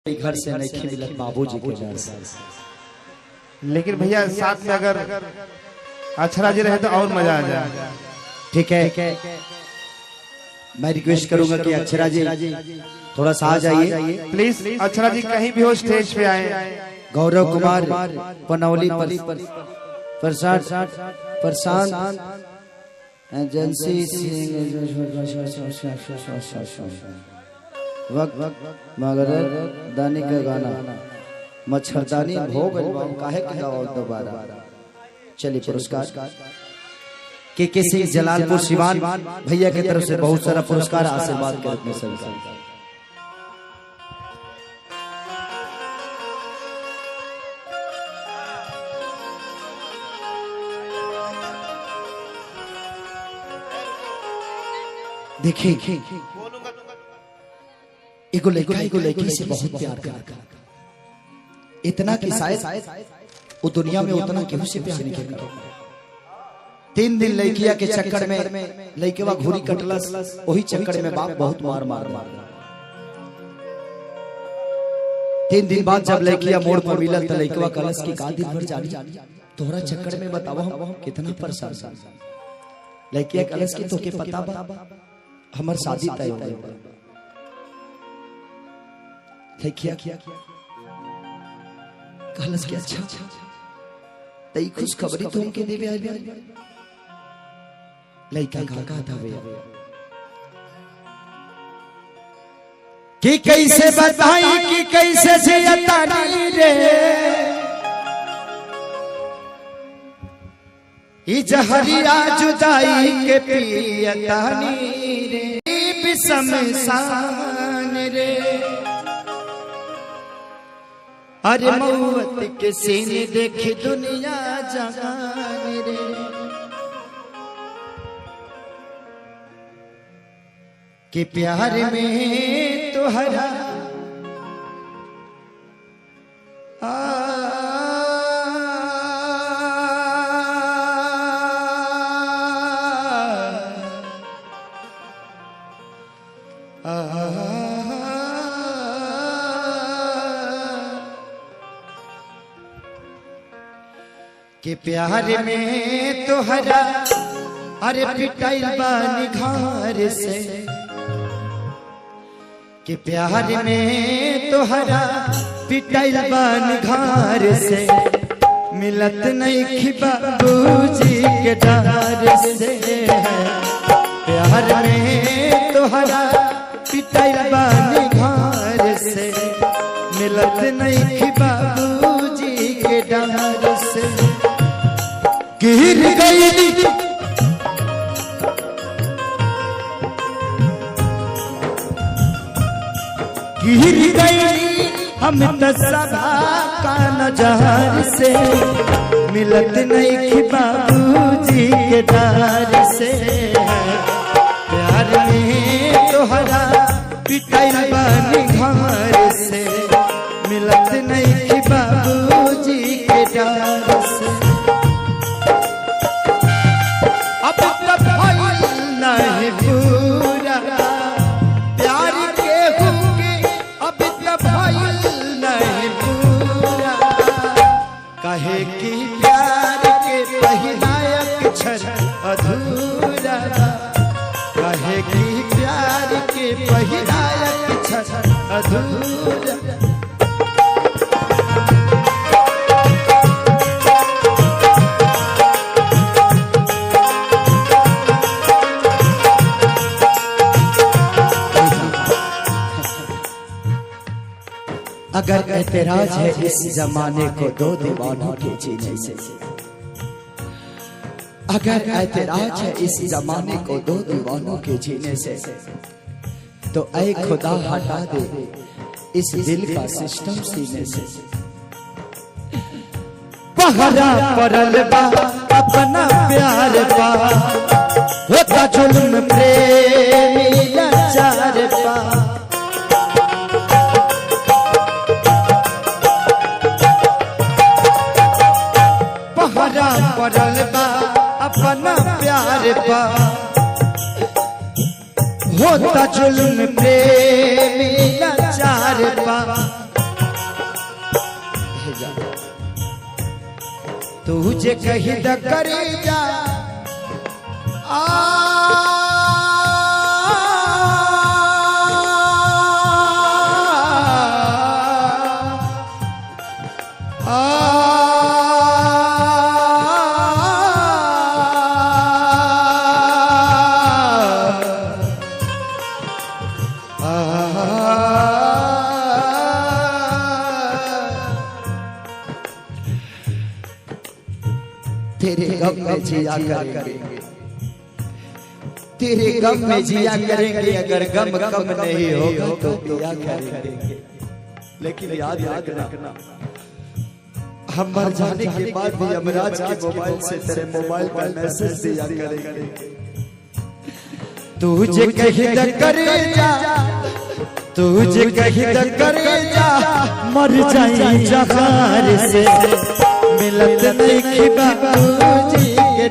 घर से नहीं मिलत बाबूजी के घर से। लेकिन भैया साथ में अगर अक्षरा जी रहे तो और मजा आ जाए। ठीक है, मैं रिक्वेस्ट करूंगा कि अक्षरा जी थोड़ा सा आ जाइए प्लीज। अक्षरा जी कहीं भी हो स्टेज पे आए। गौरव कुमार पनौली प्रशांत एजेंसी वक्त मगर दानी का गाना मच्छरदानी भोग काहे के गाओ दोबारा। चलिए पुरस्कार के किसी जलालपुर सिवान भैया की तरफ से बहुत सारा पुरस्कार आशीर्वाद के रूप में स्वीकार। देखिए एगो लड़की से बहुत प्यार करता, इतना कि शायद वो दुनिया में उतना केहू से प्यार नहीं करता। 3 दिन लड़किया के चक्कर में लड़केवा घुरी कटलस, वही चक्कर में बाप बहुत मार 3 दिन बाद जब लड़किया मोड़ पर मिलल तो लड़केवा कलश की का दिन भर जानी तोहरा चक्कर में बतावा हम कितना परेशान। लड़किया कलश की तोके पता बा हमर शादी तय हो गई। क्या कहलस के अच्छा तई खुश खबरी तो हमके देवे आइल। लइका का था भैया कि कैसे बताई कि कैसे जियतानी रे ई जहरिया जुदाई के पियतानी रे बिसमसान रे। अरे मौत के सीने देखे दुनिया जहान रे। कि प्यार में तो हरा कि प्यार में तो हरा अरे पिटाइल बानी घर से। कि प्यार में तो हरा पिटाइल बानी घर से। मिलत नहीं खी बाबूजी के डर से। प्यार में तो हरा पिटाइल बानी घर से। मिलत नहीं खी बाबूजी के डर से। गिर गई हम तसभा का नजर से। मिलत नहीं कि बाबूजी के डर से। प्यार में तो हरा पिटाइल बानी घर से। मिलत नहीं कि बाबूजी के डर से। नहीं पूरा प्यार के होंगे अब तक नहीं पूरा। कहे कि प्यार के पहला अक्षर अधूरा। कहे कि प्यार के पहला अक्षर अधूरा। अगर एतराज है इस जमाने को 2 दीवानों के जीने से। अगर एतराज है इस जमाने को 2 दीवानों के जीने से। तो ऐ खुदा हटा दे इस दिल का सिस्टम सीने से। पहरा परल बा अपना प्यार पा। होता जुल्म प्रेमी लाचार पा। पड़ल बा अपना प्यार पा। होता जुल्म प्रेमी लाचार पा। तुझे कही द करे जा तेरे गम में जिया करेंगे, तेरे गम में जिया करेंगे, अगर गम कम नहीं होगा तो पिया करेंगे। लेकिन याद रखना, हम मर जाने के बाद भी यमराज के मोबाइल से तेरे मोबाइल पर मैसेज दिया करेंगे, तुझे कही द करे जा, तुझे कही द करे जा, मर जाए जहार से मिलत नहीं बाबूजी के